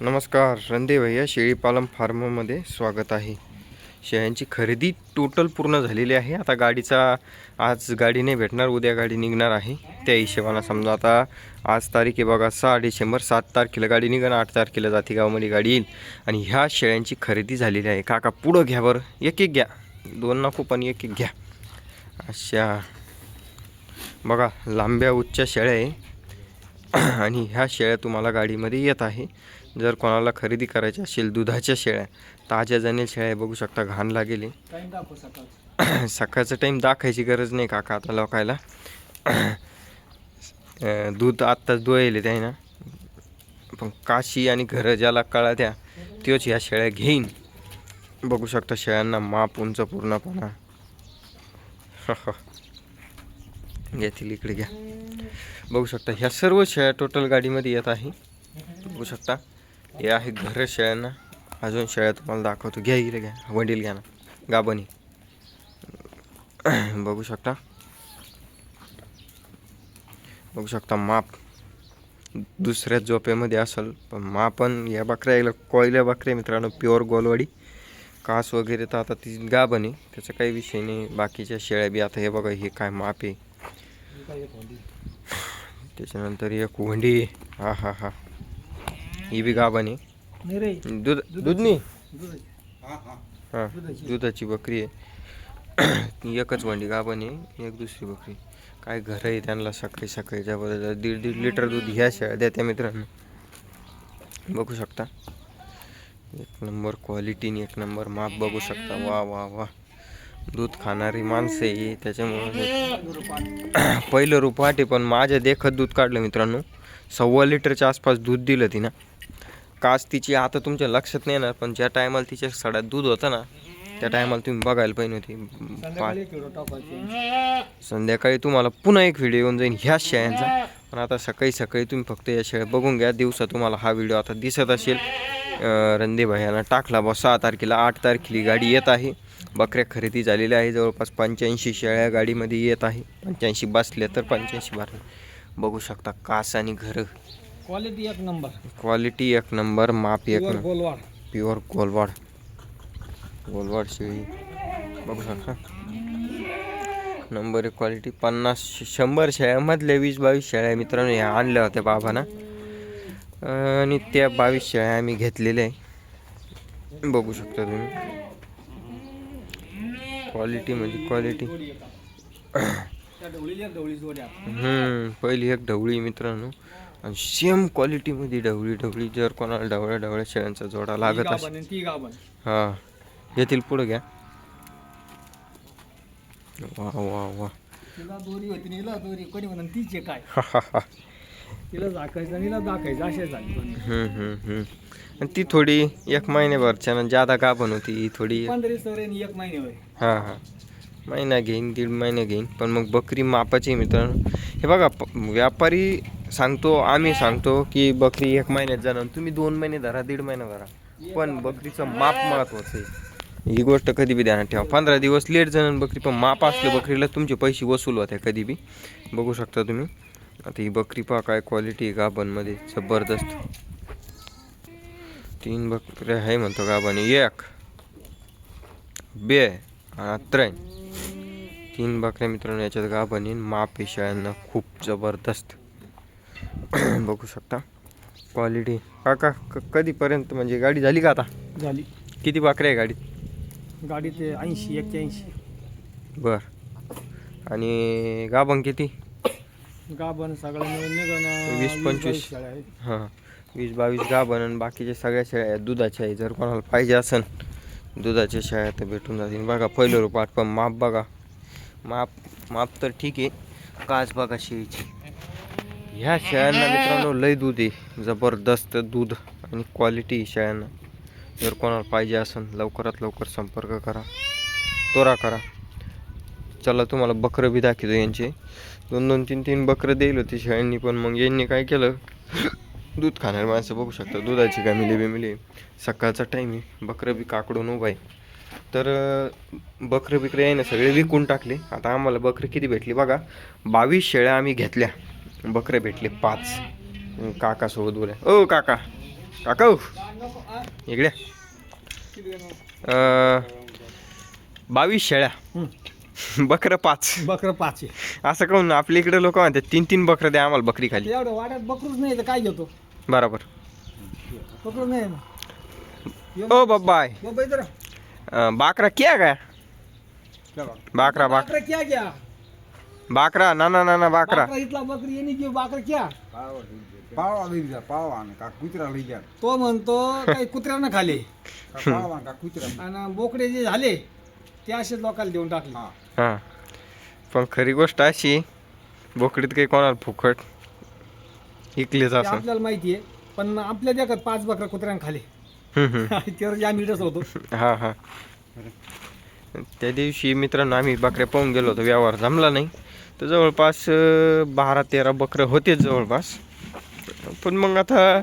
नमस्कार रणदे भैया शेळीपालन फार्ममध्ये स्वागत आहे. शेळ्यांची खरेदी टोटल पूर्ण झालेली आहे. आता गाडीचा आज गाडी नाही भेटणार, उद्या गाडी निघणार आहे. त्या हिशोबानं समजा आता आज तारीख आहे बघा 6 डिसेंबर, 7 तारखेला गाडी निघन, 8 तारखेला जातेगावमध्ये गाडी येईल. आणि ह्या शेळ्यांची खरेदी झालेली आहे. काका पुढं घ्या बरं, एक एक घ्या, दोन नको पण एक एक घ्या. अशा बघा लांब्या उच्च शेळ्या आहे आणि ह्या शेळ्या तुम्हाला गाडीमध्ये येत आहे. जर कोणाला खरेदी करायची असेल दुधाच्या शेळ्या, ताज्या जनेल शेळ्या बघू शकता, घाण लागेल. सकाळचा टाईम दाखायची गरज नाही काका आता लोकायला. दूध आत्ताच दोयले ते ना, पण काशी आणि घरं ज्याला कळा त्या त्योच ह्या शेळ्या घेईन. बघू शकता शेळ्यांना माप उंच पूर्णपणा. घेतील इकडे घ्या. बघू शकता ह्या सर्व शेळ्या टोटल गाडीमध्ये येत आहे. बघू शकता हे आहे घर शेळ्यांना. अजून शेळ्या तुम्हाला दाखवतो, घ्या इकडे घ्या, वडील घ्या ना, गाबणी. बघू शकता माप दुसऱ्या झोपेमध्ये असेल, पण मापन या बकऱ्या कोयल्या बकऱ्या मित्रांनो, प्युअर गोलवाडी. कास वगैरे तर आता ती गाबणी, त्याचा काही विषय नाही. बाकीच्या शेळ्या बी आता हे बघा, हे काय माप आहे. त्याच्यानंतर एक वंडी, हा हा हा, ही बी गाबानी. दूध नाही, हां दुधाची बकरी आहे. एकच वंडी गाबानी, एक दुसरी बकरी. काय घर आहे त्यांना, सकाळी सकाळी जबरदस्त 1.5 लिटर दूध ह्या शेळ्या द्या मित्रांनो. बघू शकता एक नंबर क्वालिटीने, एक नंबर माप. बघू शकता वा वा वा, दूध खाणारी माणसं आहे त्याच्यामुळे पहिलं रुपाटे, पण माझ्या देखत दूध काढलं मित्रांनो. 1.25 लिटरच्या आसपास दूध दिलं तिनं. कास तिची आता तुमच्या लक्षात नाही येणार, पण ज्या टायमाला तिच्या सड्यात दूध होतं ना, त्या टायमाला तुम्ही बघायला पाहिजे होती. संध्याकाळी तुम्हाला पुन्हा एक व्हिडिओ येऊन जाईल ह्या शेळ्यांचा. पण आता सकाळी सकाळी तुम्ही फक्त या शेळ्या बघून घ्या. दिवसा तुम्हाला हा व्हिडिओ आता दिसत असेल. रणदे भाईला टाकला बा 6 तारखेला, 8 तारखेला गाडी येत आहे. बकऱ्या खरेदी झालेल्या आहे. जवळपास 85 शेळ्या गाडीमध्ये येत आहे. 85 बसल्या तर 85 भरल्या. बघू शकता कास आणि घर, क्वालिटी एक नंबर, क्वालिटी एक नंबर, माप एक नंबर, गोलवाड, प्युअर गोलवाड शेळी. बघू शकता नंबर एक क्वालिटी. 50-100 शेळ्यामधल्या 20-22 शेळ्या मित्रांनो ह्या आणल्या होत्या बाबांना, आणि त्या 22 शेळ्या आम्ही घेतलेल्या आहे. बघू शकता तुम्ही क्वालिटी म्हणजे क्वालिटी. पहिली एक ढवळी मित्रांनो, आणि सेम क्वालिटीमध्ये ढवळी. जर कोणाला ढवळ्या शेळ्यांचा जोडा लागत असेल, हां येथील पुढं घ्या. वा वा वा, दोरी होती नीला, दोरी कोणी म्हणून तिचे काय तिला दाखायचं नीला दाखायचं असे झाली. आणि ती थोडी 1 महिन्याभरच्या ज्यादा गाभण होती थोडी. 15 महिने होय. हां महिना घेईन, 1.5 महिना घेईन. पण मग बकरी मापाची मित्रांनो. हे बघा व्यापारी सांगतो, आम्ही सांगतो की बकरी 1 महिन्यात जाणार, तुम्ही 2 महिने धरा, 1.5 महिना धरा, पण बकरीचं माप महत्वाचं आहे. ही गोष्ट कधी बी ध्यानात ठेवा. 15 दिवस लेट जाणार बकरी, पण माप असले बकरीला तुमचे पैसे वसूल होते कधी बी. बघू शकता तुम्ही. आता ही बकरी पहा काय क्वालिटी आहे गाभणमध्ये, जबरदस्त. 3 बकऱ्या आहे म्हणतो गाभण, 1 2 आणि 3 3 बकऱ्या मित्रांनो याच्यात गाभण येईन. माप शेळ्यांना खूप जबरदस्त. बघू शकता क्वालिटी. काका कधीपर्यंत म्हणजे गाडी झाली का आता? झाली. किती बकऱ्या आहे गाडीत? गाडी ते 80-81. बर. आणि गाभण किती? गाभण सगळं मिळून निघून 20-25. हां 20-22 गाभण, आणि बाकीच्या सगळ्या शेळ्या दुधाच्या आहे. जर कोणाला पाहिजे असेल दुधाच्या शेळ्या तर भेटून जातील. बघा पहिलं रुपाट, पण माप बघा. माप तर ठीक आहे. काच बघा शेळीची. ह्या शेळ्यांना मित्रांनो लय दूध आहे, जबरदस्त दूध आणि क्वालिटी शेळ्यांना. जर कोणाला पाहिजे असेल लवकरात लवकर संपर्क करा, तोरा करा. चला तुम्हाला बकरं बी दाखवतो. यांचे 2-2, 3-3 बकरं देईल होती शेळ्यांनी, पण मग यांनी काय केलं, दूध खाणारे माणसं बघू शकता, दुधाची बिमिली. सकाळचा टाईम आहे, बकरं बी काकडून उभा आहे. तर बकरं बिकरं आहे ना सगळे विकून टाकले. आता आम्हाला बकरं किती भेटली बघा, 22 शेळ्या आम्ही घेतल्या, बकरे भेटले 5. काकासोबत बोला, ओ काका काका इकडे 22 शेळ्या बकरं 5 बकरं 5 आहे. असं कहून आपल्या इकडे लोक म्हणतात 3 बकरं द्या आम्हाला बकरी खाली. एवढं वाड्यात बकरूच नाही तर काय घेतो. बरोबर. बकरू नाही ना. ओ बाबाय बाबा इधर बाकरा क्या काय बाकरा बकरा क्या क्या बाकरा ना बाकरा बकरा इथला बकरी येणे की बकरा क्या पावा लई जा पावा का कुत्रा लई जा तो म्हणतो काही कुत्र्यानं खाले पावा का कुत्रा आणि बोकडे जे झाले ते असेच लोकांना देऊन टाकले. हां पण खरी गोष्ट अशी बोकडीत काही कोणाला फुकट इकलेच ते असं. आपल्याला माहिती आहे पण आपल्या देखत 5 बकरा कुत्र्यानं खाले त्यावर आम्ही इथंच होतो. हां हां त्या दिवशी मित्रांनो आम्ही बकऱ्या पाहून गेलो होतो. व्यवहार जमला नाही तर जवळपास 12-13 बकरं होतेच जवळपास. पण मग आता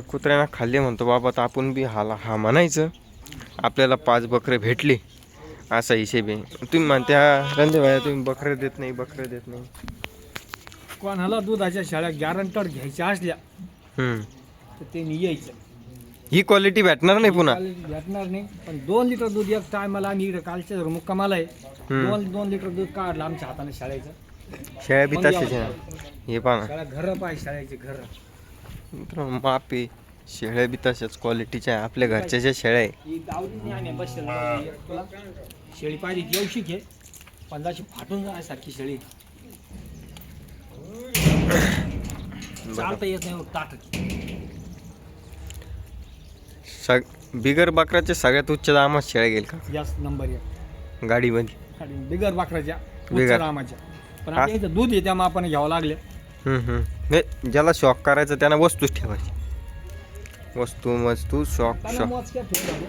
कुत्र्यांना खाल्ले म्हणतो बाबा तर आपण बी हा म्हणायचं. आपल्याला 5 बकरे भेटले असा हिशेब आहे. तुम्ही म्हणत्या रणदे भाया तुम्ही बकरं देत नाही. कोणाला दुधाच्या शाळा गॅरंटर घ्यायच्या असल्या तर ते यायचं. ही क्वालिटी भेटणार नाही पुन्हा. भेटणार नाही पण 2 लिटर दूध एक टायमाला आम्ही इकडे कालच्या जर मुक्कामाला आहे 2 लिटर दूध काढलं आमच्या हाताने शाळेचं. शेळ्या बी तशाच आहे. हे पहा ना शाळा घरं पाहिजे शाळेचे घरं. मित्रांनो माप आहे. शेळ्या बी तशाच क्वालिटीच्या आहे. आपल्या घरच्या ज्या शेळ्या आहे ही दावली आम्ही बसलेला तुला शेळी पाहिली की येऊशिक आहे पण जशी फाटून जाण्यासारखी शेळी चालता येत नाही ताट. बिगर बकराचे सगळ्यात उच्च दामात शेळ्या गेल का जास्त नंबर 1 गाडीमध्ये. आणि बिगर बाकराच्या बिगर. रामाच्या पण आता इथं दूध आहे त्या मापाने घ्यावं लागले. नाही ज्याला शॉक करायचं त्यांना वस्तूच ठेवायची. वस्तू शॉक त्याला मोजक्या ठेवून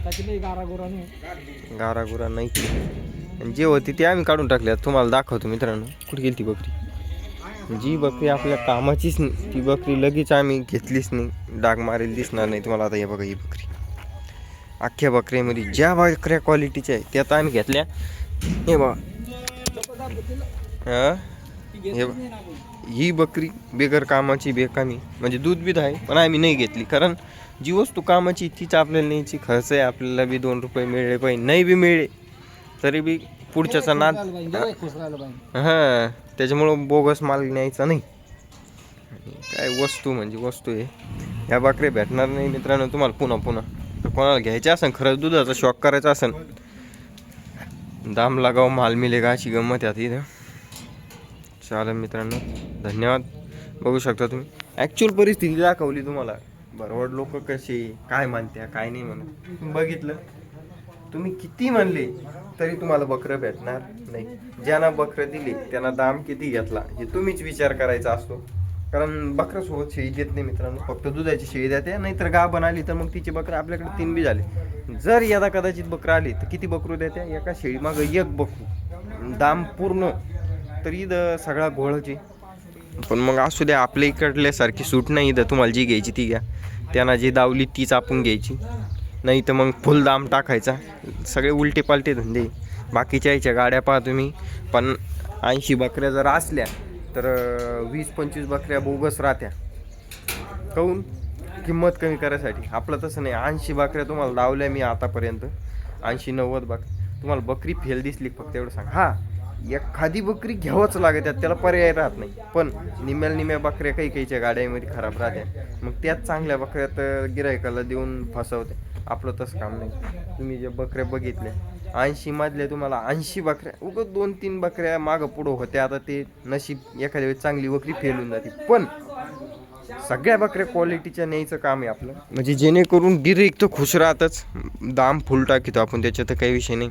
त्याची काही गारागोरा नाही. गारागुरा नाही. आणि जे होती ते आम्ही काढून टाकले. तुम्हाला दाखवतो मित्रांनो कुठे गेली ती बकरी. जी बकरी आपल्या कामाचीच नाही ती बकरी लगेच आम्ही घेतलीच नाही. डाग मारेल दिसणार नाही तुम्हाला. आता हे बघा ही बकरी अख्ख्या बकरीमध्ये ज्या बकऱ्या क्वालिटीच्या आहे त्या आता आम्ही घेतल्या. हे बघा हे ही बकरी बेगर कामाची बेकामी म्हणजे दूध बीत आहे पण आम्ही नाही घेतली. कारण जी वस्तू कामाची तीच आपल्याला न्यायची. खर्च आहे आपल्याला बी 2 रुपये मिळले पाहिजे. नाही बी मिळले तरी बी पुढच्याचा नाद. हां त्याच्यामुळं बोगस माल न्यायचा नाही. आणि काय वस्तू म्हणजे वस्तू आहे. ह्या बकऱ्या भेटणार नाही मित्रांनो तुम्हाला पुन्हा. तर कोणाला घ्यायचं असेल खरंच दुधाचा शॉक करायचा असेल दाम लगाव माल मिलेगा अशी गंमत आहे इथं. चालेल मित्रांनो धन्यवाद. बघू शकता तुम्ही ॲक्च्युअल परिस्थिती दाखवली तुम्हाला. बरोबर लोक कसे काय मानत्या काय नाही म्हणत बघितलं. तुम्ही किती म्हणले तरी तुम्हाला बकरं भेटणार नाही. ज्यांना बकरं दिली त्यांना दाम किती घेतला हे तुम्हीच विचार करायचा असतो. कारण बकरं सोबत शेळी देत नाही मित्रांनो. फक्त दुधाची शेळी देते. नाहीतर गाभण आली तर मग तिचे बकरं आपल्याकडे 3 बी झाले. जर यदा कदाचित बकरं आली तर किती बकरू देते एका शेळी मागं 1 बकरू. दाम पूर्ण तरी इथं सगळा घोळची. पण मग असू द्या आपल्या इकडल्यासारखी सूट नाही इथं. तुम्हाला जी घ्यायची ती घ्या. त्यांना जी दावली तीच आपण घ्यायची. नाही तर मग फुल दाम टाकायचा. सगळे उलटे पालटे धंदे. बाकीच्या यायच्या गाड्या पहा तुम्ही. पण 80 बकऱ्या जर असल्या तर 20-25 बकऱ्या बोगस राहत्या. काहून किंमत कमी करायसाठी. आपलं तसं नाही. 80 बकऱ्या तुम्हाला दावल्या मी आतापर्यंत 80-90 बकऱ्या. तुम्हाला बकरी फेल दिसली फक्त एवढं सांग. हां एखादी बकरी घ्यावंच लागत त्याला पर्याय राहत नाही. पण निम्या बकऱ्या काहीच्या गाड्यामध्ये खराब राहत्या. मग त्याच चांगल्या बकऱ्यात गिरायकाला देऊन फसवते. आपलं तसं काम नाही. तुम्ही जे बकऱ्या बघितल्या 80 मधल्या तुम्हाला 80 बकऱ्या उगाच 2-3 बकऱ्या मागं पुढं होत्या. आता ते नशीब एखाद्या वेळेस चांगली बकरी फेलून जाते. पण सगळ्या बकऱ्या क्वालिटीच्या न्यायचं काम आहे आपलं. म्हणजे जेणेकरून गिऱ्हाईक तर खुश राहतच. दाम फुल टाकीतो आपण त्याच्यात तर काही विषय नाही.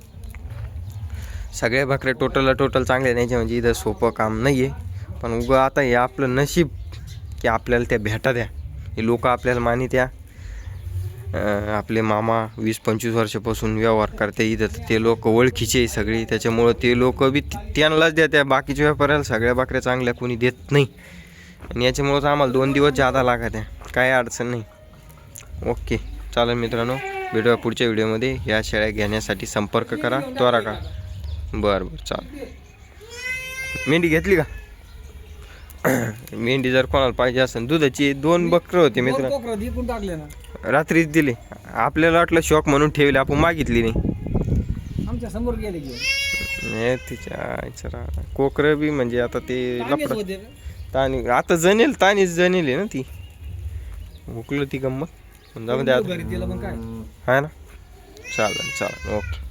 सगळ्या बकऱ्या टोटल चांगल्या न्यायच्या म्हणजे इथं सोपं काम नाही आहे. पण उगं आता हे आपलं नशीब की आपल्याला त्या भेटा द्या. हे लोक आपल्याला मानित्या. आपले मामा 20-25 वर्षापासून व्यवहार करते इथं. ते लोक ओळखीचे सगळी. त्याच्यामुळं ते लोक बी त्यांनाच द्या. त्या बाकीच्या व्यापाऱ्याला सगळ्या बकऱ्या चांगल्या कोणी देत नाही. आणि याच्यामुळंच आम्हाला 2 दिवस जादा लागत आहे. काय अडचण नाही. ओके चालेल मित्रांनो भेटूया पुढच्या व्हिडिओमध्ये. ह्या शेळ्या घेण्यासाठी संपर्क करा त्वरा का. बरं चालेल. मेंढी घेतली का मेंढी जर कोणाला पाहिजे असेल दुधाची 2 बकरं होते मित्र, दोन कोकरं विकून टाकले ना, रात्रीच दिली. आपल्याला वाटलं शॉक म्हणून ठेवले, आपण मागितली नाही. आमच्या समोर गेले घेऊन. हे तिच्या कोकरं बी म्हणजे आता ते तांबेच लफडं होते का? ताणी आता जनेल, ताणीच जनेल आहे ना ती, हुकलं ती गंमत. जाऊ द्या घरी तिला मग काय आहे ना. चालेल चालेल, ओके.